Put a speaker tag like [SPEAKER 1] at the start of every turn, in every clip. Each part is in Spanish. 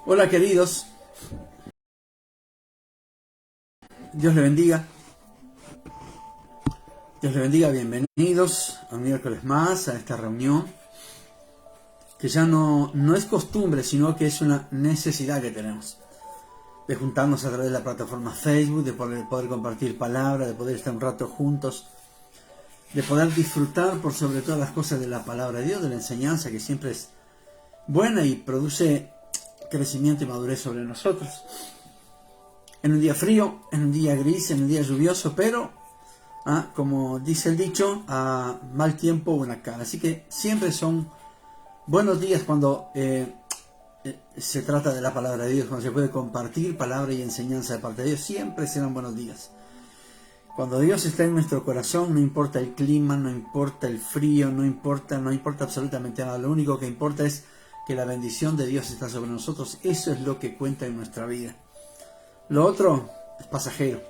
[SPEAKER 1] Hola queridos, Dios le bendiga. Dios le bendiga, bienvenidos a un miércoles más a esta reunión que ya no es costumbre, sino que es una necesidad que tenemos de juntarnos a través de la plataforma Facebook, de poder compartir palabra, de poder estar un rato juntos, de poder disfrutar por sobre todas las cosas de la palabra de Dios, de la enseñanza que siempre es buena y produce crecimiento y madurez sobre nosotros. En un día frío, en un día gris, en un día lluvioso, pero como dice el dicho, a mal tiempo buena cara. Así que siempre son buenos días cuando se trata de la palabra de Dios, cuando se puede compartir palabra y enseñanza de parte de Dios, siempre serán buenos días. Cuando Dios está en nuestro corazón, no importa el clima, no importa el frío, no importa absolutamente nada. Lo único que importa es que la bendición de Dios está sobre nosotros. Eso es lo que cuenta en nuestra vida. Lo otro es pasajero,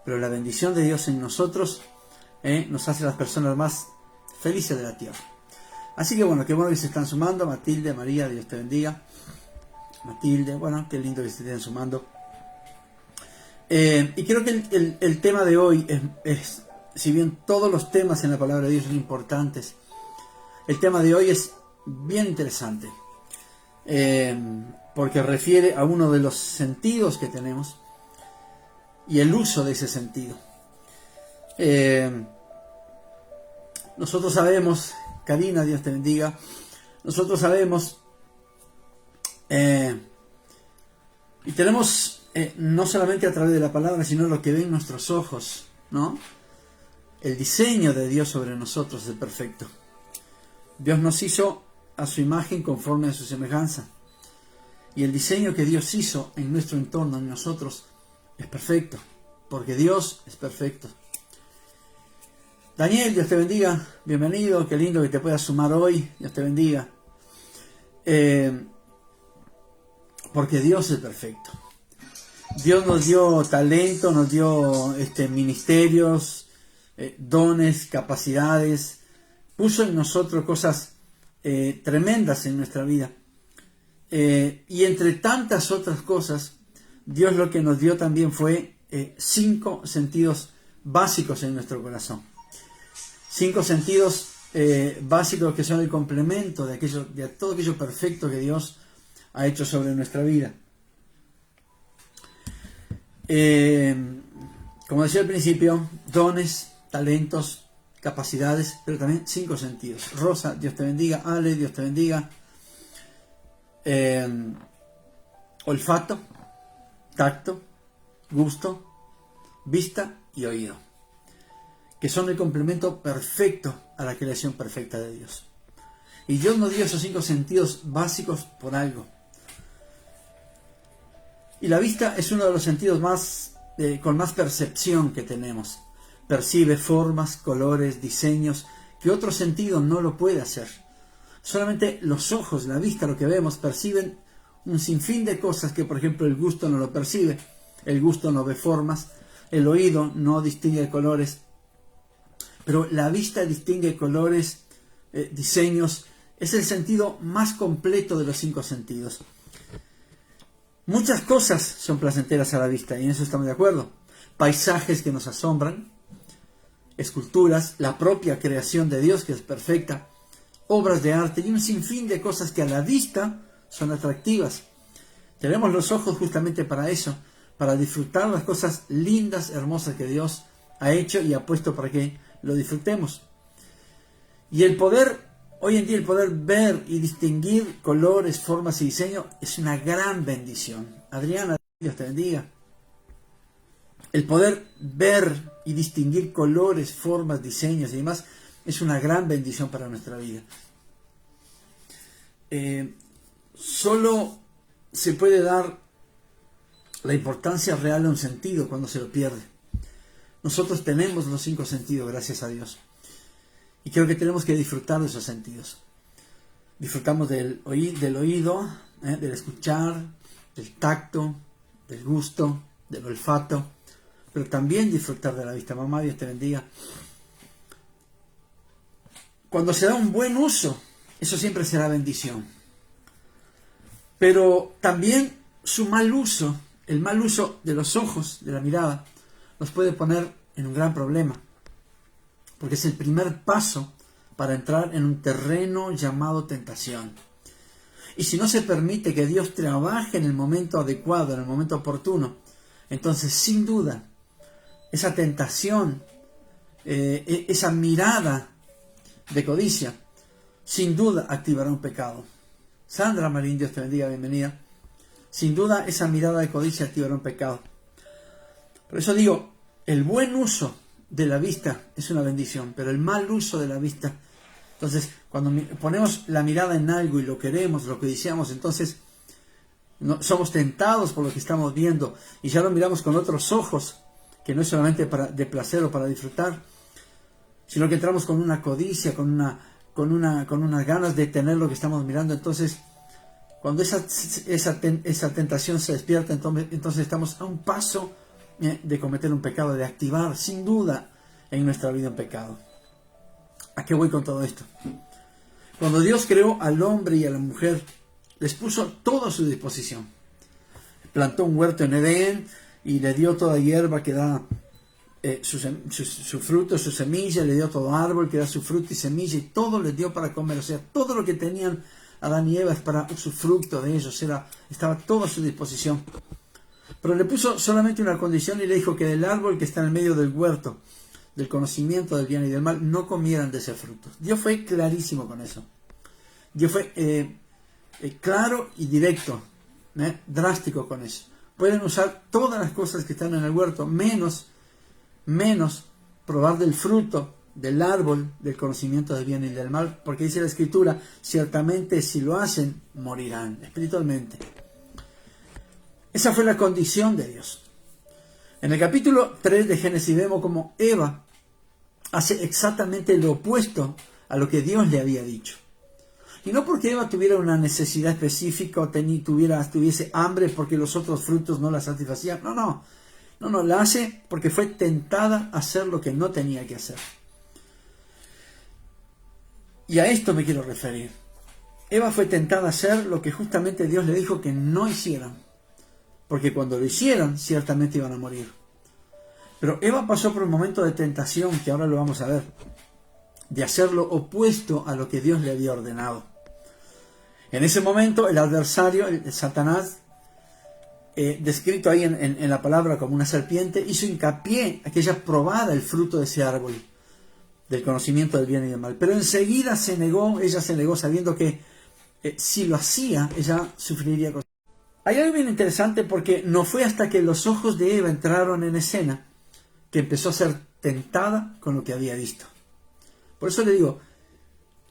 [SPEAKER 1] pero la bendición de Dios en nosotros nos hace las personas más felices de la tierra. Así que bueno, qué bueno que se están sumando. Matilde, María, Dios te bendiga. Matilde, bueno, qué lindo que se estén sumando. Y creo que el tema de hoy es, si bien todos los temas en la palabra de Dios son importantes, el tema de hoy es bien interesante, porque refiere a uno de los sentidos que tenemos y el uso de ese sentido. Nosotros sabemos, Karina, Dios te bendiga, nosotros sabemos y tenemos no solamente a través de la palabra, sino lo que ven nuestros ojos, ¿no? El diseño de Dios sobre nosotros es perfecto. Dios nos hizo a su imagen conforme a su semejanza. Y el diseño que Dios hizo en nuestro entorno, en nosotros, es perfecto. Porque Dios es perfecto. Daniel, Dios te bendiga. Bienvenido. Qué lindo que te puedas sumar hoy. Dios te bendiga. Porque Dios es perfecto. Dios nos dio talento, nos dio ministerios, dones, capacidades. Puso en nosotros cosas tremendas en nuestra vida. Y entre tantas otras cosas, Dios lo que nos dio también fue 5 sentidos básicos en nuestro corazón. 5 sentidos básicos que son el complemento de todo aquello perfecto que Dios ha hecho sobre nuestra vida. Como decía al principio, dones, talentos, capacidades, pero también 5 sentidos. Rosa, Dios te bendiga. Ale, Dios te bendiga. Olfato, tacto, gusto, vista y oído, que son el complemento perfecto a la creación perfecta de Dios. Y Dios nos dio esos 5 sentidos básicos por algo. Y la vista es uno de los sentidos con más percepción que tenemos. Percibe formas, colores, diseños, que otro sentido no lo puede hacer. Solamente los ojos, la vista, lo que vemos, perciben un sinfín de cosas que, por ejemplo, el gusto no lo percibe. El gusto no ve formas, el oído no distingue colores, pero la vista distingue colores, diseños. Es el sentido más completo de los 5 sentidos. Muchas cosas son placenteras a la vista, y en eso estamos de acuerdo. Paisajes que nos asombran, esculturas, la propia creación de Dios que es perfecta, obras de arte y un sinfín de cosas que a la vista son atractivas. Tenemos los ojos justamente para eso, para disfrutar las cosas lindas, hermosas que Dios ha hecho y ha puesto para que lo disfrutemos. Y hoy en día el poder ver y distinguir colores, formas y diseño es una gran bendición. Adriana, Dios te bendiga. El poder ver y distinguir colores, formas, diseños y demás es una gran bendición para nuestra vida. Solo se puede dar la importancia real a un sentido cuando se lo pierde. Nosotros tenemos los 5 sentidos, gracias a Dios. Y creo que tenemos que disfrutar de esos sentidos. Disfrutamos del oído, del escuchar, del tacto, del gusto, del olfato, pero también disfrutar de la vista. Mamá, Dios te bendiga. Cuando se da un buen uso, eso siempre será bendición. Pero también su mal uso, el mal uso de los ojos, de la mirada, nos puede poner en un gran problema. Porque es el primer paso para entrar en un terreno llamado tentación. Y si no se permite que Dios trabaje en el momento adecuado, en el momento oportuno, entonces sin duda esa tentación, esa mirada de codicia, sin duda activará un pecado. Sandra Marín, Dios te bendiga, bienvenida. Sin duda esa mirada de codicia activará un pecado. Por eso digo, el buen uso de la vista es una bendición, pero el mal uso de la vista, entonces cuando ponemos la mirada en algo y lo queremos, lo codiciamos, entonces somos tentados por lo que estamos viendo y ya lo miramos con otros ojos, que no es solamente de placer o para disfrutar, sino que entramos con una codicia, con unas ganas de tener lo que estamos mirando. Entonces, cuando esa tentación se despierta, entonces estamos a un paso de cometer un pecado, de activar sin duda en nuestra vida un pecado. ¿A qué voy con todo esto? Cuando Dios creó al hombre y a la mujer, les puso todo a su disposición. Plantó un huerto en Edén y le dio toda hierba que da su fruto, su semilla, le dio todo árbol que da su fruto y semilla, y todo les dio para comer. O sea, todo lo que tenían Adán y Eva es para usufructo de ellos, estaba todo a su disposición. Pero le puso solamente una condición y le dijo que del árbol que está en el medio del huerto, del conocimiento del bien y del mal, no comieran de ese fruto. Dios fue clarísimo con eso. Dios fue claro y directo, drástico con eso. Pueden usar todas las cosas que están en el huerto, menos probar del fruto del árbol del conocimiento del bien y del mal, porque dice la Escritura, ciertamente si lo hacen, morirán espiritualmente. Esa fue la condición de Dios. En el capítulo 3 de Génesis vemos como Eva hace exactamente lo opuesto a lo que Dios le había dicho. Y no porque Eva tuviera una necesidad específica o tuviese hambre porque los otros frutos no la satisfacían. No, la hace porque fue tentada a hacer lo que no tenía que hacer. Y a esto me quiero referir. Eva fue tentada a hacer lo que justamente Dios le dijo que no hicieran, porque cuando lo hicieran, ciertamente iban a morir. Pero Eva pasó por un momento de tentación, que ahora lo vamos a ver, de hacer lo opuesto a lo que Dios le había ordenado. En ese momento, el adversario, el Satanás, descrito ahí en la palabra como una serpiente, hizo hincapié a que ella probara el fruto de ese árbol, del conocimiento del bien y del mal. Pero enseguida ella se negó sabiendo que si lo hacía, ella sufriría cosas. Hay algo bien interesante porque no fue hasta que los ojos de Eva entraron en escena que empezó a ser tentada con lo que había visto. Por eso le digo,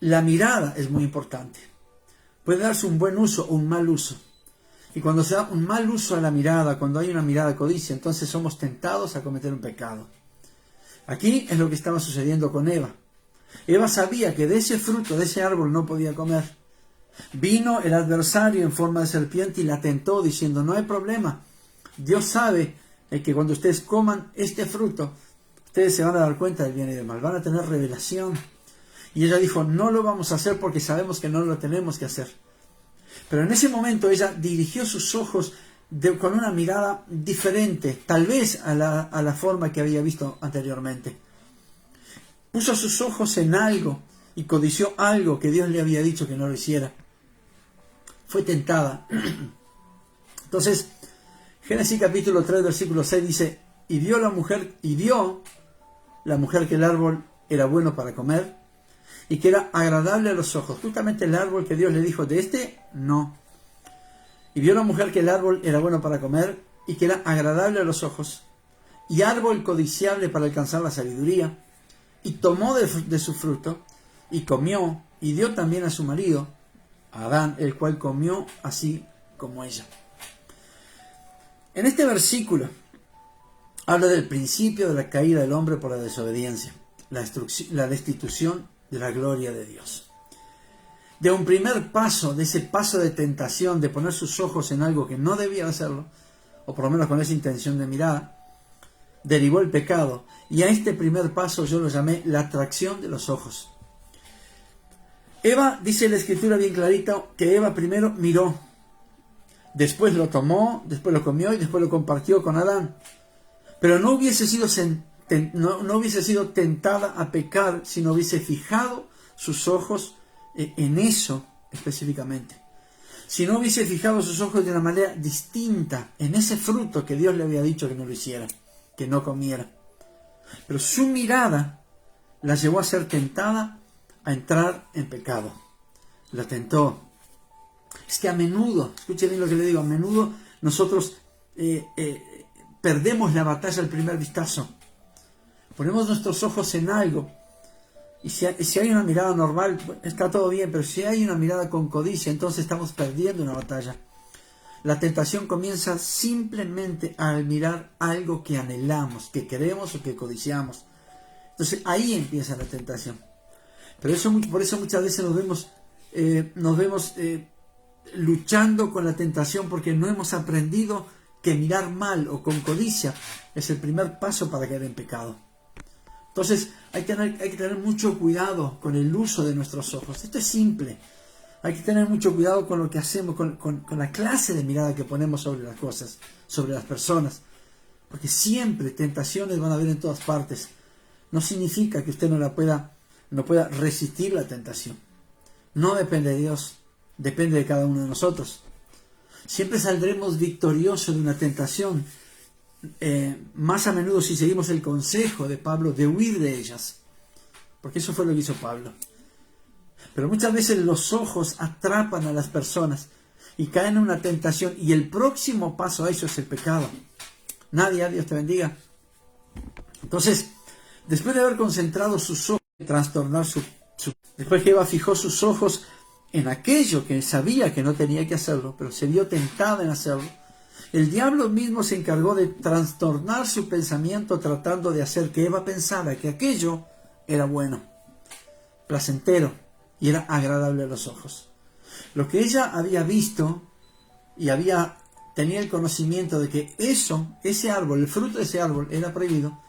[SPEAKER 1] la mirada es muy importante. Puede darse un buen uso o un mal uso. Y cuando se da un mal uso a la mirada, cuando hay una mirada codicia, entonces somos tentados a cometer un pecado. Aquí es lo que estaba sucediendo con Eva. Eva sabía que de ese fruto, de ese árbol, no podía comer. Vino el adversario en forma de serpiente y la tentó diciendo, no hay problema. Dios sabe que cuando ustedes coman este fruto, ustedes se van a dar cuenta del bien y del mal, van a tener revelación. Y ella dijo, no lo vamos a hacer porque sabemos que no lo tenemos que hacer. Pero en ese momento ella dirigió sus ojos con una mirada diferente, tal vez a la forma que había visto anteriormente. Puso sus ojos en algo y codició algo que Dios le había dicho que no lo hiciera. Fue tentada. Entonces, Génesis capítulo 3, versículo 6 dice, y vio la mujer que el árbol era bueno para comer y que era agradable a los ojos. Justamente el árbol que Dios le dijo, de este no. Y vio la mujer que el árbol era bueno para comer y que era agradable a los ojos y árbol codiciable para alcanzar la sabiduría. Y tomó de su fruto y comió y dio también a su marido, a Adán, el cual comió así como ella. En este versículo habla del principio de la caída del hombre por la desobediencia, la destitución de la gloria de Dios. De un primer paso, de ese paso de tentación, de poner sus ojos en algo que no debía hacerlo, o por lo menos con esa intención de mirada, derivó el pecado. Y a este primer paso yo lo llamé la atracción de los ojos. Eva, dice la Escritura bien clarita, que Eva primero miró. Después lo tomó, después lo comió y después lo compartió con Adán. Pero no hubiese sido tentada a pecar si no hubiese fijado sus ojos en eso específicamente. Si no hubiese fijado sus ojos de una manera distinta en ese fruto que Dios le había dicho que no lo hiciera, que no comiera. Pero su mirada la llevó a ser tentada a entrar en pecado. La tentó. Es que a menudo, escuchen bien lo que le digo, a menudo nosotros perdemos la batalla al primer vistazo. Ponemos nuestros ojos en algo y si hay una mirada normal, está todo bien, pero si hay una mirada con codicia, entonces estamos perdiendo una batalla. La tentación comienza simplemente al mirar algo que anhelamos, que queremos o que codiciamos. Entonces ahí empieza la tentación. Pero por eso muchas veces nos vemos luchando con la tentación porque no hemos aprendido que mirar mal o con codicia es el primer paso para caer en pecado. Entonces hay que tener mucho cuidado con el uso de nuestros ojos. Esto es simple. Hay que tener mucho cuidado con lo que hacemos, con la clase de mirada que ponemos sobre las cosas, sobre las personas. Porque siempre tentaciones van a haber en todas partes. No significa que usted no pueda resistir la tentación. No depende de Dios, depende de cada uno de nosotros. Siempre saldremos victoriosos de una tentación, más a menudo si seguimos el consejo de Pablo de huir de ellas, porque eso fue lo que hizo Pablo. Pero muchas veces los ojos atrapan a las personas y caen en una tentación, y el próximo paso a eso es el pecado. Nadia, Dios te bendiga. Entonces, después de haber concentrado sus ojos en trastornar después que Eva fijó sus ojos en aquello que sabía que no tenía que hacerlo, pero se vio tentada en hacerlo, el diablo mismo se encargó de trastornar su pensamiento, tratando de hacer que Eva pensara que aquello era bueno, placentero y era agradable a los ojos. Lo que ella había visto y tenía el conocimiento de que ese árbol, el fruto de ese árbol era prohibido.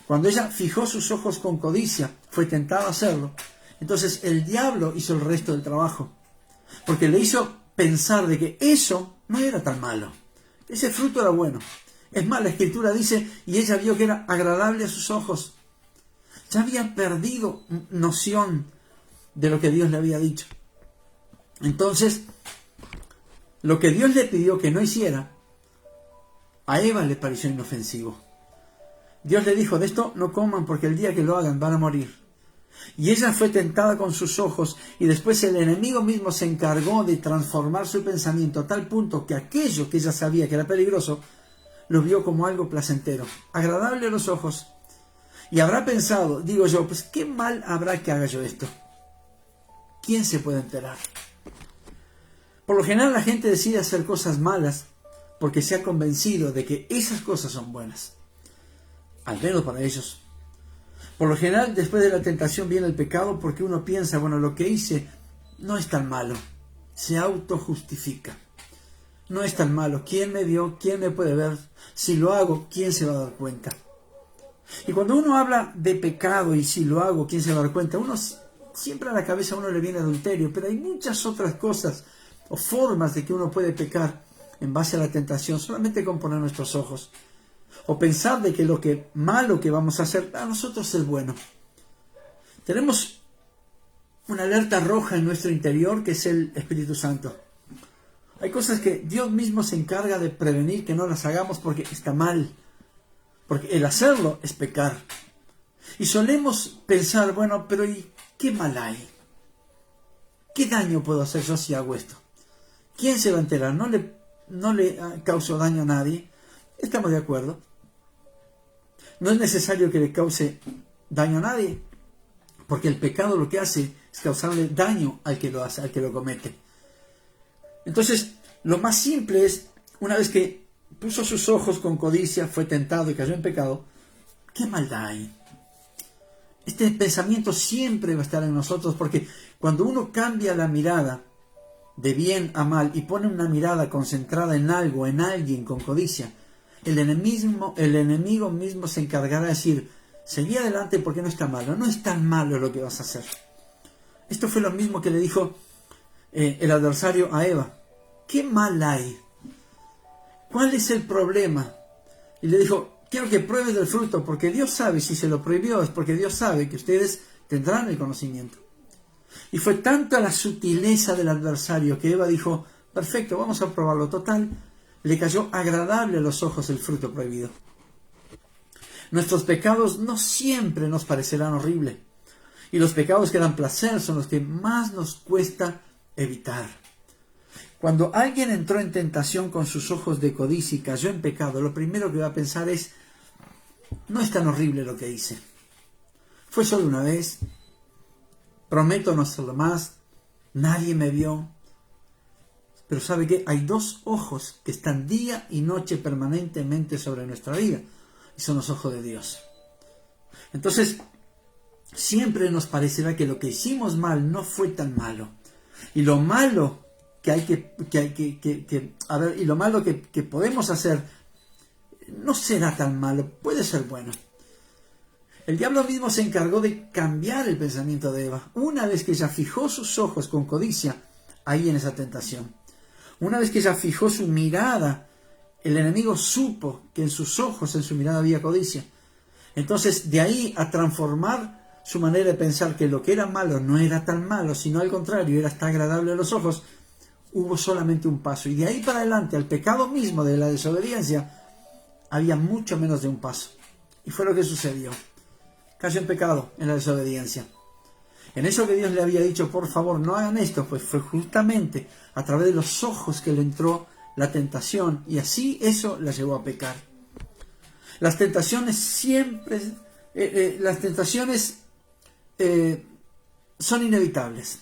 [SPEAKER 1] Cuando ella fijó sus ojos con codicia, fue tentada a hacerlo. Entonces el diablo hizo el resto del trabajo, porque le hizo pensar de que eso no era tan malo, ese fruto era bueno. Es más, la Escritura dice, y ella vio que era agradable a sus ojos. Ya había perdido noción de lo que Dios le había dicho. Entonces, lo que Dios le pidió que no hiciera, a Eva le pareció inofensivo. Dios le dijo, de esto no coman porque el día que lo hagan van a morir. Y ella fue tentada con sus ojos, y después el enemigo mismo se encargó de transformar su pensamiento a tal punto que aquello que ella sabía que era peligroso, lo vio como algo placentero, agradable a los ojos. Y habrá pensado, digo yo, pues qué mal habrá que haga yo esto. ¿Quién se puede enterar? Por lo general la gente decide hacer cosas malas porque se ha convencido de que esas cosas son buenas, al menos para ellos. Por lo general, después de la tentación viene el pecado porque uno piensa, bueno, lo que hice no es tan malo. Se autojustifica. No es tan malo. ¿Quién me vio? ¿Quién me puede ver? Si lo hago, ¿quién se va a dar cuenta? Y cuando uno habla de pecado y si lo hago, ¿quién se va a dar cuenta? Siempre a la cabeza a uno le viene adulterio, pero hay muchas otras cosas o formas de que uno puede pecar en base a la tentación, solamente con poner nuestros ojos. O pensar de que lo malo que vamos a hacer a nosotros es bueno. Tenemos una alerta roja en nuestro interior que es el Espíritu Santo. Hay cosas que Dios mismo se encarga de prevenir que no las hagamos porque está mal. Porque el hacerlo es pecar. Y solemos pensar, bueno, pero ¿y qué mal hay? ¿Qué daño puedo hacer yo si hago esto? ¿Quién se va a enterar? No le causo daño a nadie. Estamos de acuerdo. No es necesario que le cause daño a nadie, porque el pecado lo que hace es causarle daño al que lo hace, al que lo comete. Entonces, lo más simple es, una vez que puso sus ojos con codicia, fue tentado y cayó en pecado, ¿qué maldad hay? Este pensamiento siempre va a estar en nosotros, porque cuando uno cambia la mirada de bien a mal y pone una mirada concentrada en algo, en alguien con codicia, el enemigo mismo se encargará de decir, seguí adelante porque no está malo, no es tan malo lo que vas a hacer. Esto fue lo mismo que le dijo el adversario a Eva. ¿Qué mal hay ¿cuál es el problema? Y le dijo, quiero que pruebes del fruto, porque Dios sabe, si se lo prohibió, es porque Dios sabe que ustedes tendrán el conocimiento. Y fue tanta la sutileza del adversario que Eva dijo, perfecto, vamos a probarlo. Total, le cayó agradable a los ojos el fruto prohibido. Nuestros pecados no siempre nos parecerán horribles. Y los pecados que dan placer son los que más nos cuesta evitar. Cuando alguien entró en tentación con sus ojos de codicia y cayó en pecado, lo primero que va a pensar es, no es tan horrible lo que hice. Fue solo una vez. Prometo no hacerlo más. Nadie me vio. Pero ¿sabe qué? Hay dos ojos que están día y noche permanentemente sobre nuestra vida. Y son los ojos de Dios. Entonces, siempre nos parecerá que lo que hicimos mal no fue tan malo. Y lo malo que podemos hacer no será tan malo, puede ser bueno. El diablo mismo se encargó de cambiar el pensamiento de Eva. Una vez que ella fijó sus ojos con codicia, ahí en esa tentación. Una vez que ella fijó su mirada, el enemigo supo que en sus ojos, en su mirada había codicia. Entonces, de ahí a transformar su manera de pensar que lo que era malo no era tan malo, sino al contrario, era hasta agradable a los ojos, hubo solamente un paso. Y de ahí para adelante, al pecado mismo de la desobediencia, había mucho menos de un paso. Y fue lo que sucedió. Cayó en pecado, en la desobediencia. En eso que Dios le había dicho, por favor, no hagan esto, pues fue justamente a través de los ojos que le entró la tentación, y así eso la llevó a pecar. Las tentaciones siempre, son inevitables.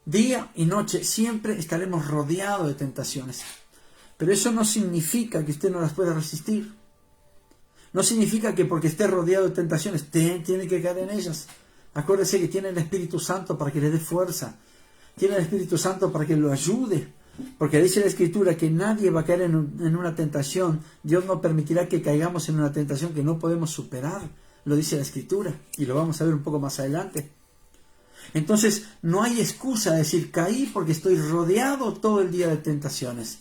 [SPEAKER 1] Día y noche siempre estaremos rodeados de tentaciones. Pero eso no significa que usted no las pueda resistir. No significa que porque esté rodeado de tentaciones, tiene que caer en ellas. Acuérdese que tiene el Espíritu Santo para que le dé fuerza. Tiene el Espíritu Santo para que lo ayude. Porque dice la Escritura que nadie va a caer en una tentación. Dios no permitirá que caigamos en una tentación que no podemos superar. Lo dice la Escritura. Y lo vamos a ver un poco más adelante. Entonces, no hay excusa de decir, caí porque estoy rodeado todo el día de tentaciones.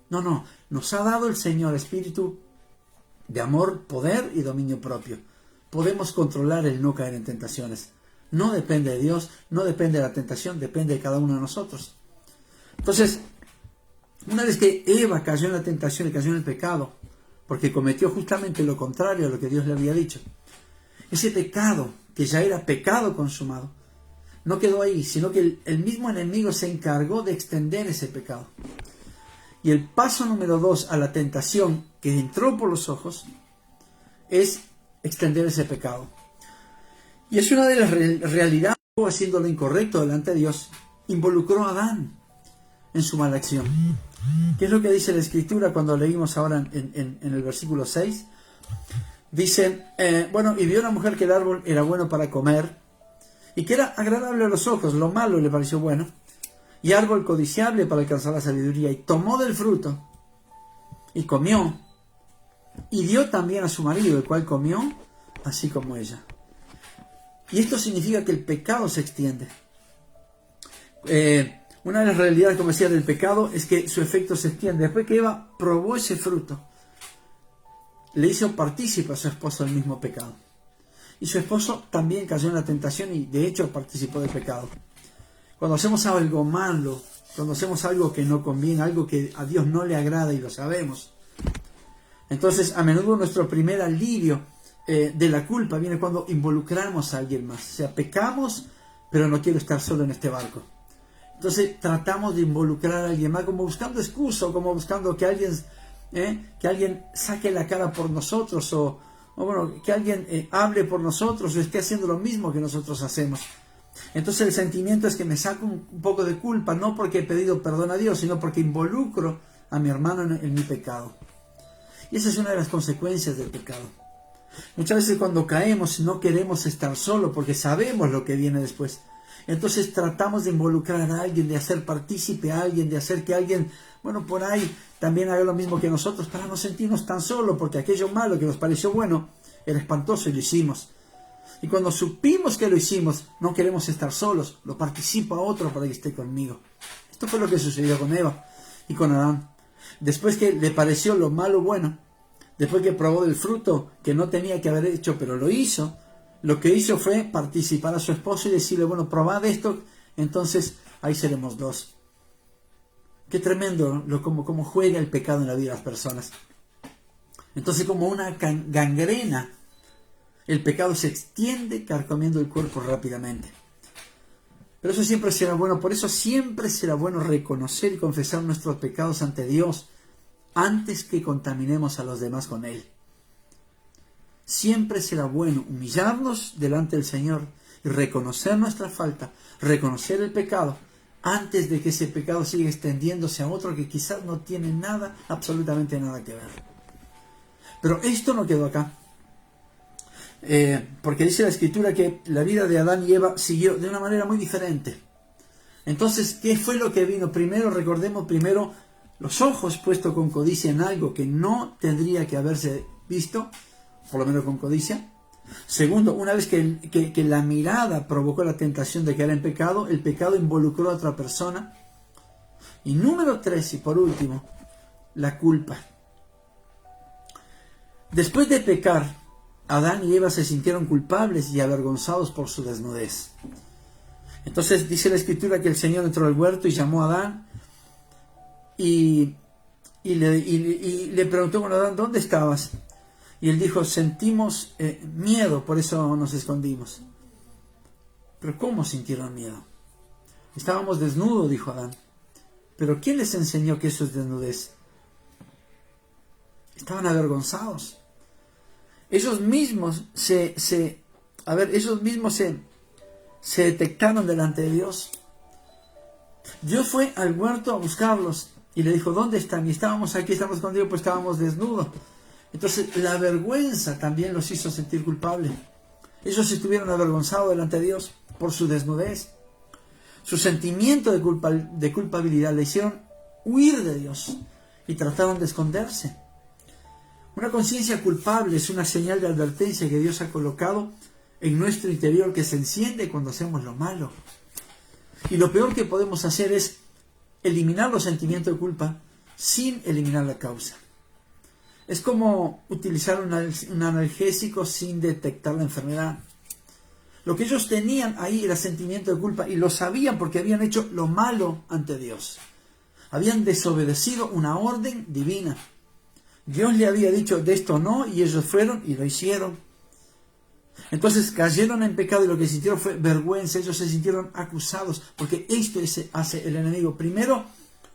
[SPEAKER 1] No. Nos ha dado el Señor espíritu de amor, poder y dominio propio. Podemos controlar el no caer en tentaciones. No depende de Dios, no depende de la tentación, depende de cada uno de nosotros. Entonces, una vez que Eva cayó en la tentación y cayó en el pecado, porque cometió justamente lo contrario a lo que Dios le había dicho, ese pecado, que ya era pecado consumado, no quedó ahí, sino que el mismo enemigo se encargó de extender ese pecado. Y el paso número 2 a la tentación que entró por los ojos es extender ese pecado. Y es una de las realidades, haciendo lo incorrecto delante de Dios, involucró a Adán en su mala acción. ¿Qué es lo que dice la Escritura cuando leímos ahora en el versículo 6? Dice, y vio una mujer que el árbol era bueno para comer y que era agradable a los ojos, lo malo le pareció bueno, y árbol codiciable para alcanzar la sabiduría, y tomó del fruto y comió, y dio también a su marido, el cual comió así como ella. Y esto significa que el pecado se extiende. Una de las realidades, como decía, del pecado es que su efecto se extiende. Después que Eva probó ese fruto, le hizo partícipe a su esposo del mismo pecado. Y su esposo también cayó en la tentación y de hecho participó del pecado. Cuando hacemos algo malo, cuando hacemos algo que no conviene, algo que a Dios no le agrada y lo sabemos, entonces a menudo nuestro primer alivio de la culpa viene cuando involucramos a alguien más. O sea, pecamos, pero no quiero estar solo en este barco. Entonces tratamos de involucrar a alguien más, como buscando excusa, o como buscando que alguien saque la cara por nosotros, o que alguien hable por nosotros, o esté haciendo lo mismo que nosotros hacemos. Entonces el sentimiento es que me saco un poco de culpa, no porque he pedido perdón a Dios, sino porque involucro a mi hermano en mi pecado. Y esa es una de las consecuencias del pecado. Muchas veces cuando caemos no queremos estar solos porque sabemos lo que viene después. Entonces tratamos de involucrar a alguien, de hacer partícipe a alguien, de hacer que alguien, por ahí también haga lo mismo que nosotros, para no sentirnos tan solos, porque aquello malo que nos pareció bueno era espantoso y lo hicimos. Y cuando supimos que lo hicimos, no queremos estar solos, lo participo a otro para que esté conmigo. Esto fue lo que sucedió con Eva y con Adán. Después que le pareció lo malo bueno, después que probó del fruto que no tenía que haber hecho, pero lo hizo, lo que hizo fue participar a su esposo y decirle, bueno, probad esto, entonces ahí seremos dos. Qué tremendo cómo juega el pecado en la vida de las personas. Entonces, como una gangrena, el pecado se extiende carcomiendo el cuerpo rápidamente. Pero eso siempre será bueno, por eso siempre será bueno reconocer y confesar nuestros pecados ante Dios antes que contaminemos a los demás con Él. Siempre será bueno humillarnos delante del Señor y reconocer nuestra falta, reconocer el pecado, antes de que ese pecado siga extendiéndose a otro que quizás no tiene nada, absolutamente nada que ver. Pero esto no quedó acá. Porque dice la Escritura que la vida de Adán y Eva siguió de una manera muy diferente. Entonces, ¿qué fue lo que vino? Primero, recordemos primero, los ojos puestos con codicia en algo que no tendría que haberse visto, por lo menos con codicia. Segundo, una vez que la mirada provocó la tentación de caer en pecado, el pecado involucró a otra persona. Y número 3, y por último, la culpa. Después de pecar, Adán y Eva se sintieron culpables y avergonzados por su desnudez. Entonces dice la Escritura que el Señor entró al huerto y llamó a Adán y le preguntó con Adán, ¿dónde estabas? Y él dijo, sentimos miedo, por eso nos escondimos. ¿Pero cómo sintieron miedo? Estábamos desnudos, dijo Adán. ¿Pero quién les enseñó que eso es desnudez? Estaban avergonzados. Ellos mismos se detectaron delante de Dios. Dios fue al huerto a buscarlos y le dijo, ¿dónde están? Y estábamos aquí, estamos escondidos, pues estábamos desnudos. Entonces la vergüenza también los hizo sentir culpables. Ellos estuvieron avergonzados delante de Dios por su desnudez. Su sentimiento de culpabilidad le hicieron huir de Dios y trataron de esconderse. Una conciencia culpable es una señal de advertencia que Dios ha colocado en nuestro interior que se enciende cuando hacemos lo malo. Y lo peor que podemos hacer es eliminar los sentimientos de culpa sin eliminar la causa. Es como utilizar un analgésico sin detectar la enfermedad. Lo que ellos tenían ahí era sentimiento de culpa y lo sabían porque habían hecho lo malo ante Dios. Habían desobedecido una orden divina. Dios le había dicho de esto no y ellos fueron y lo hicieron. Entonces cayeron en pecado y lo que sintieron fue vergüenza. Ellos se sintieron acusados porque esto hace el enemigo. Primero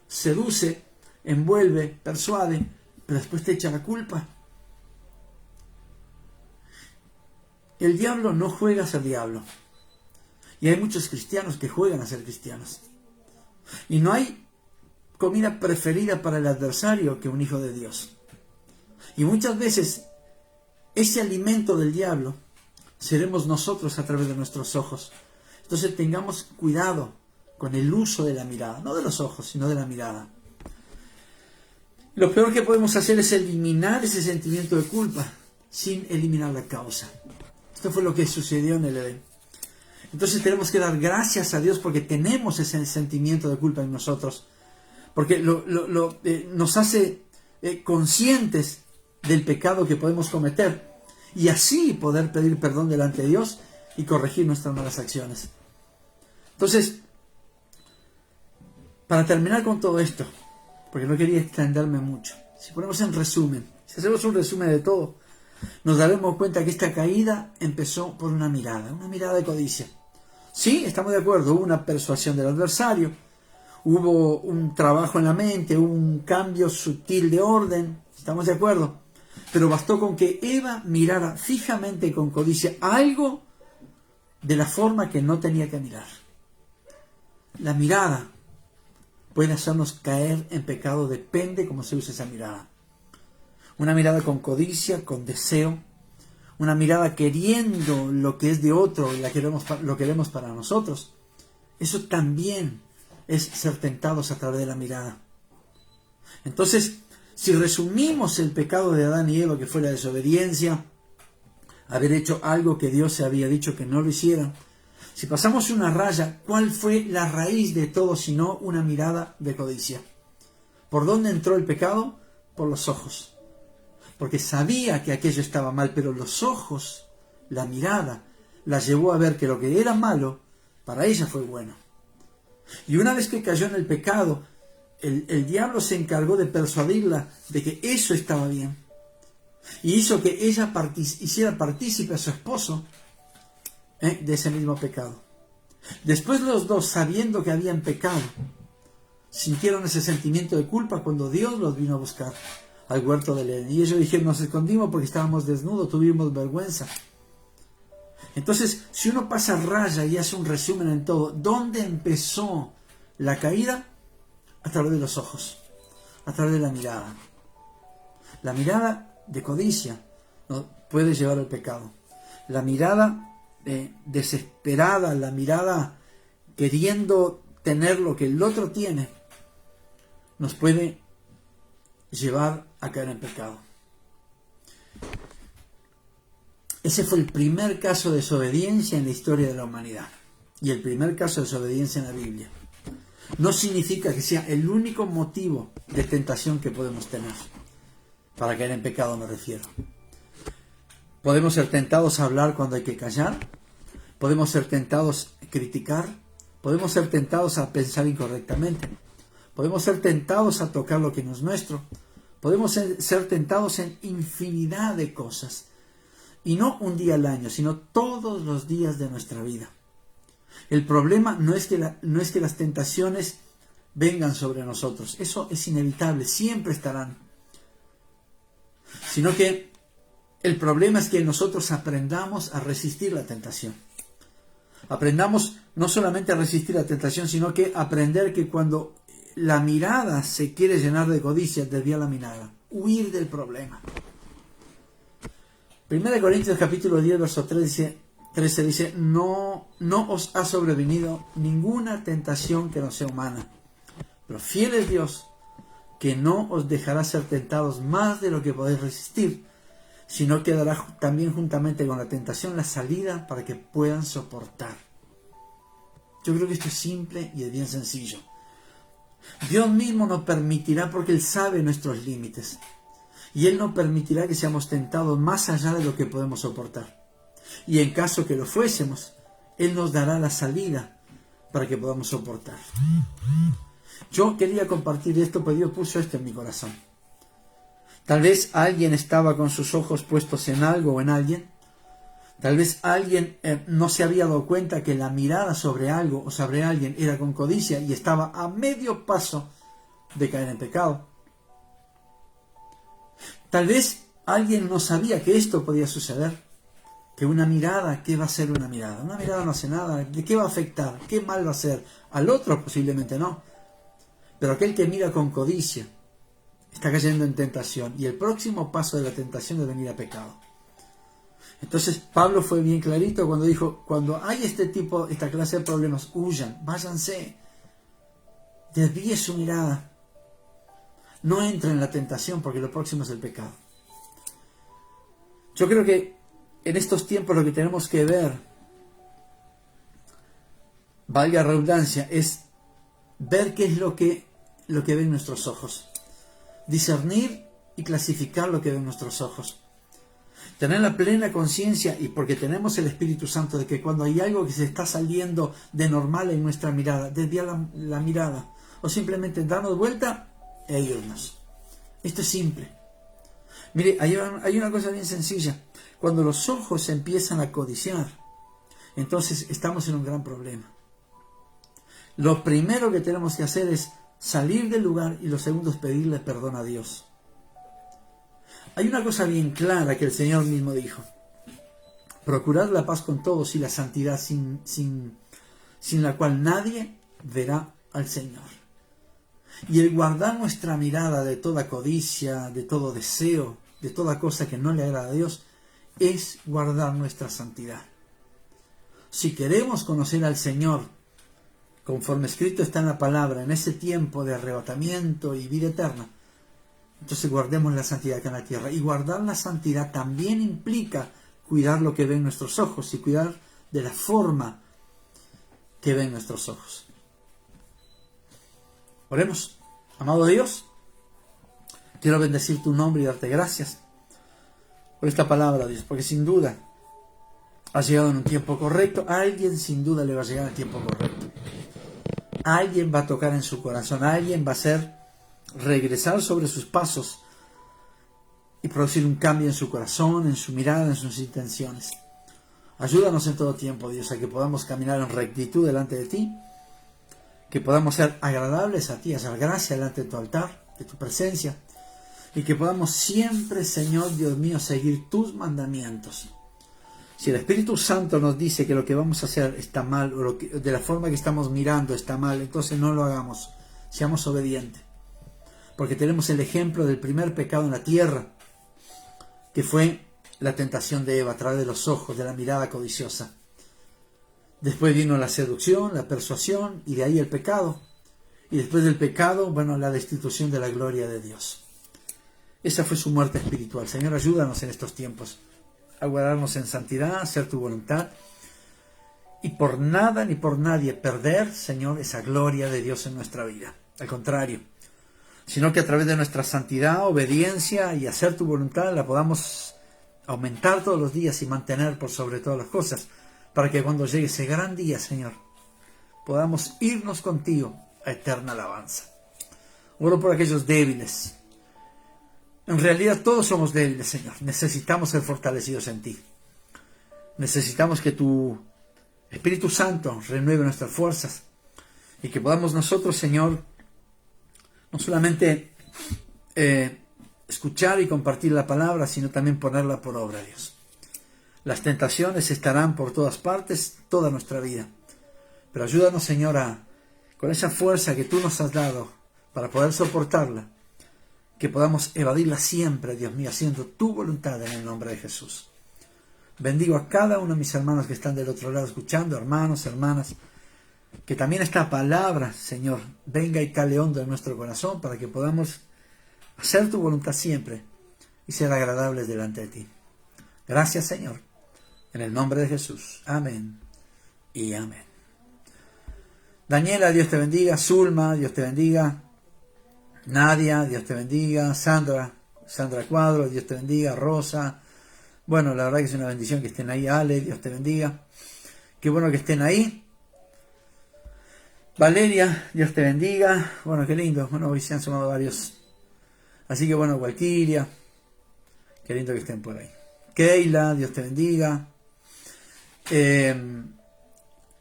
[SPEAKER 1] seduce, envuelve, persuade, pero después te echa la culpa. El diablo no juega a ser diablo. Y hay muchos cristianos que juegan a ser cristianos. Y no hay comida preferida para el adversario que un hijo de Dios. Y muchas veces ese alimento del diablo seremos nosotros a través de nuestros ojos. Entonces tengamos cuidado con el uso de la mirada, no de los ojos, sino de la mirada. Lo peor que podemos hacer es eliminar ese sentimiento de culpa sin eliminar la causa. Esto fue lo que sucedió en el Edén. Entonces tenemos que dar gracias a Dios porque tenemos ese sentimiento de culpa en nosotros. Porque nos hace conscientes del pecado que podemos cometer y así poder pedir perdón delante de Dios y corregir nuestras malas acciones. Entonces, para terminar con todo esto, porque no quería extenderme mucho, si ponemos en resumen, si hacemos un resumen de todo, nos daremos cuenta que esta caída empezó por una mirada de codicia. Sí, estamos de acuerdo, hubo una persuasión del adversario, hubo un trabajo en la mente, hubo un cambio sutil de orden, estamos de acuerdo. Pero bastó con que Eva mirara fijamente con codicia algo de la forma que no tenía que mirar. La mirada puede hacernos caer en pecado, depende cómo se use esa mirada. Una mirada con codicia, con deseo, una mirada queriendo lo que es de otro, lo queremos para nosotros. Eso también es ser tentados a través de la mirada. Entonces, si resumimos el pecado de Adán y Eva, que fue la desobediencia, haber hecho algo que Dios se había dicho que no lo hicieran, si pasamos una raya, ¿cuál fue la raíz de todo sino una mirada de codicia? ¿Por dónde entró el pecado? Por los ojos. Porque sabía que aquello estaba mal, pero los ojos, la mirada, la llevó a ver que lo que era malo, para ella fue bueno. Y una vez que cayó en el pecado, el diablo se encargó de persuadirla de que eso estaba bien. Y hizo que ella hiciera partícipe a su esposo de ese mismo pecado. Después los dos, sabiendo que habían pecado, sintieron ese sentimiento de culpa cuando Dios los vino a buscar al huerto del Edén. Y ellos dijeron, nos escondimos porque estábamos desnudos, tuvimos vergüenza. Entonces, si uno pasa raya y hace un resumen en todo, ¿dónde empezó la caída? A través de los ojos, a través de la mirada. La mirada de codicia, ¿no?, puede llevar al pecado. La mirada desesperada, la mirada queriendo tener lo que el otro tiene, nos puede llevar a caer en pecado. Ese fue el primer caso de desobediencia en la historia de la humanidad y el primer caso de desobediencia en la Biblia. No significa que sea el único motivo de tentación que podemos tener. Para caer en pecado me refiero. Podemos ser tentados a hablar cuando hay que callar. Podemos ser tentados a criticar. Podemos ser tentados a pensar incorrectamente. Podemos ser tentados a tocar lo que no es nuestro. Podemos ser tentados en infinidad de cosas. Y no un día al año, sino todos los días de nuestra vida. El problema no es que las tentaciones vengan sobre nosotros. Eso es inevitable, siempre estarán. Sino que el problema es que nosotros aprendamos a resistir la tentación. Aprendamos no solamente a resistir la tentación, sino que aprender que cuando la mirada se quiere llenar de codicia, desviar la mirada, huir del problema. 1 Corintios capítulo 10, verso 13 dice, no os ha sobrevenido ninguna tentación que no sea humana, pero fiel es Dios, que no os dejará ser tentados más de lo que podéis resistir, sino que dará también juntamente con la tentación la salida para que puedan soportar. Yo creo que esto es simple y es bien sencillo. Dios mismo nos permitirá porque Él sabe nuestros límites. Y Él no permitirá que seamos tentados más allá de lo que podemos soportar. Y en caso que lo fuésemos, Él nos dará la salida para que podamos soportar. Yo quería compartir esto, porque Dios puso esto en mi corazón. Tal vez alguien estaba con sus ojos puestos en algo o en alguien. Tal vez alguien no se había dado cuenta que la mirada sobre algo o sobre alguien era con codicia y estaba a medio paso de caer en pecado. Tal vez alguien no sabía que esto podía suceder, que una mirada, ¿qué va a ser una mirada? Una mirada no hace nada, ¿de qué va a afectar? ¿Qué mal va a hacer? Al otro posiblemente no, pero aquel que mira con codicia está cayendo en tentación y el próximo paso de la tentación es venir a pecado. Entonces Pablo fue bien clarito cuando dijo, cuando hay esta clase de problemas, huyan, váyanse, desvíe su mirada. No entre en la tentación porque lo próximo es el pecado. Yo creo que en estos tiempos lo que tenemos que ver, valga la redundancia, es ver qué es lo que ven nuestros ojos. Discernir y clasificar lo que ven nuestros ojos. Tener la plena conciencia, y porque tenemos el Espíritu Santo, de que cuando hay algo que se está saliendo de normal en nuestra mirada, desviar la mirada o simplemente darnos vuelta e irnos. Esto es simple. Mire, hay una cosa bien sencilla. Cuando los ojos empiezan a codiciar, entonces estamos en un gran problema. Lo primero que tenemos que hacer es salir del lugar y lo segundo es pedirle perdón a Dios. Hay una cosa bien clara que el Señor mismo dijo. Procurad la paz con todos y la santidad sin la cual nadie verá al Señor. Y el guardar nuestra mirada de toda codicia, de todo deseo, de toda cosa que no le agrada a Dios, es guardar nuestra santidad. Si queremos conocer al Señor, conforme escrito está en la palabra, en ese tiempo de arrebatamiento y vida eterna, entonces guardemos la santidad acá en la tierra. Y guardar la santidad también implica cuidar lo que ven nuestros ojos y cuidar de la forma que ven nuestros ojos. Oremos. Amado Dios, Quiero bendecir tu nombre y darte gracias por esta palabra, Dios, porque sin duda has llegado en un tiempo correcto. A alguien sin duda le va a llegar en el tiempo correcto. Alguien va a tocar en su corazón, alguien va a hacer regresar sobre sus pasos y producir un cambio en su corazón, en su mirada, en sus intenciones. Ayúdanos en todo tiempo, Dios, a que podamos caminar en rectitud delante de ti, que podamos ser agradables a ti, hacer gracia delante de tu altar, de tu presencia, y que podamos siempre, Señor Dios mío, seguir tus mandamientos. Si el Espíritu Santo nos dice que lo que vamos a hacer está mal, o de la forma que estamos mirando está mal, entonces no lo hagamos, seamos obedientes. Porque tenemos el ejemplo del primer pecado en la tierra, que fue la tentación de Eva a través de los ojos, de la mirada codiciosa. Después vino la seducción, la persuasión, y de ahí el pecado. Y después del pecado, bueno, la destitución de la gloria de Dios. Esa fue su muerte espiritual. Señor, ayúdanos en estos tiempos a guardarnos en santidad, hacer tu voluntad, y por nada ni por nadie perder, Señor, esa gloria de Dios en nuestra vida. Al contrario, sino que a través de nuestra santidad, obediencia y hacer tu voluntad la podamos aumentar todos los días y mantener por sobre todas las cosas, para que cuando llegue ese gran día, Señor, podamos irnos contigo a eterna alabanza. Oro por aquellos débiles. En realidad todos somos débiles, Señor. Necesitamos ser fortalecidos en ti. Necesitamos que tu Espíritu Santo renueve nuestras fuerzas y que podamos nosotros, Señor, no solamente escuchar y compartir la palabra, sino también ponerla por obra, Dios. Las tentaciones estarán por todas partes, toda nuestra vida. Pero ayúdanos, Señor, con esa fuerza que tú nos has dado para poder soportarla, que podamos evadirla siempre, Dios mío, haciendo tu voluntad en el nombre de Jesús. Bendigo a cada uno de mis hermanos que están del otro lado escuchando, hermanos, hermanas, que también esta palabra, Señor, venga y cale hondo en nuestro corazón para que podamos hacer tu voluntad siempre y ser agradables delante de ti. Gracias, Señor, en el nombre de Jesús. Amén y amén. Daniela, Dios te bendiga. Zulma, Dios te bendiga. Nadia, Dios te bendiga. Sandra Cuadro, Dios te bendiga. Rosa, bueno, la verdad que es una bendición que estén ahí. Ale, Dios te bendiga. Qué bueno que estén ahí. Valeria, Dios te bendiga. Bueno, qué lindo. Bueno, hoy se han sumado varios. Así que bueno, Walkiria, qué lindo que estén por ahí. Keila, Dios te bendiga.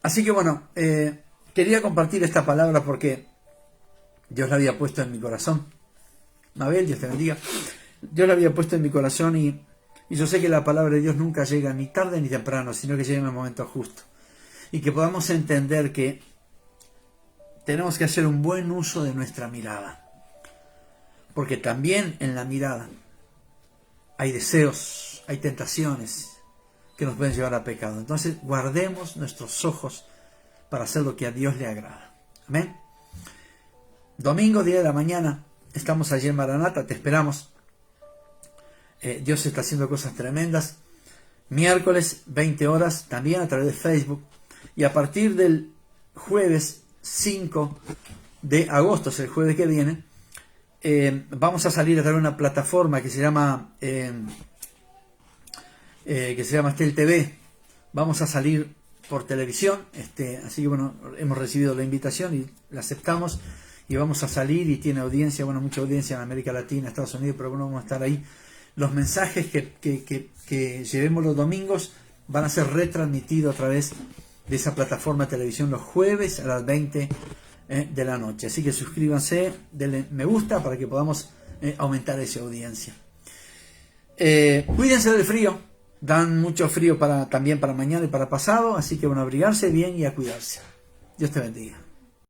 [SPEAKER 1] Así que bueno, quería compartir esta palabra porque Dios la había puesto en mi corazón. Mabel, Dios te bendiga. Dios la había puesto en mi corazón y yo sé que la palabra de Dios nunca llega ni tarde ni temprano, sino que llega en el momento justo. Y que podamos entender que tenemos que hacer un buen uso de nuestra mirada. Porque también en la mirada hay deseos, hay tentaciones que nos pueden llevar a pecado. Entonces guardemos nuestros ojos para hacer lo que a Dios le agrada. Amén. Domingo, 10 de la mañana, estamos allí en Maranata, te esperamos. Dios está haciendo cosas tremendas. Miércoles, 20 horas, también a través de Facebook. Y a partir del jueves 5 de agosto, es el jueves que viene, vamos a salir a través de una plataforma que se llama Estel TV. Vamos a salir por televisión, así que bueno, hemos recibido la invitación y la aceptamos. Y vamos a salir y tiene audiencia, bueno, mucha audiencia en América Latina, Estados Unidos, pero bueno, vamos a estar ahí. Los mensajes que llevemos los domingos van a ser retransmitidos a través de esa plataforma de televisión los jueves a las 20 de la noche. Así que suscríbanse, denle me gusta para que podamos aumentar esa audiencia. Cuídense del frío, dan mucho frío también para mañana y para pasado, así que bueno, abrigarse bien y a cuidarse. Dios te bendiga.